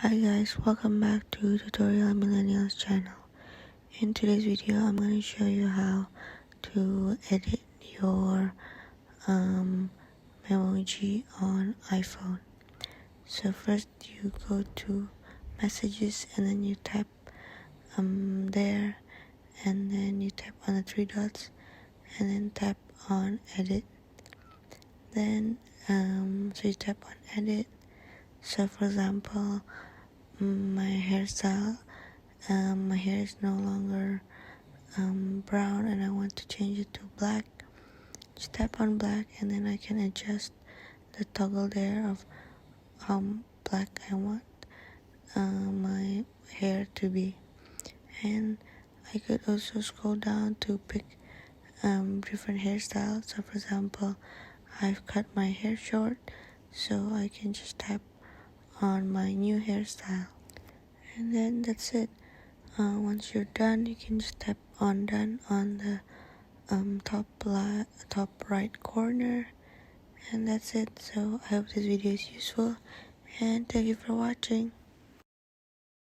Hi guys, welcome back to Tutorial Millennials channel. In today's video, I'm going to show you how to edit your Memoji on iPhone. So first you go to messages and then you tap there, and then you tap on the three dots and then tap on edit. Then so you tap on edit. So for example, my hairstyle, my hair is no longer brown and I want to change it to black. Just tap on black and then I can adjust the toggle there of how black I want my hair to be. And I could also scroll down to pick different hairstyles. So for example, I've cut my hair short, so I can just tap on my new hairstyle, and then that's it. Once you're done, you can just tap on done on the top right corner, and that's it. So I hope this video is useful and thank you for watching.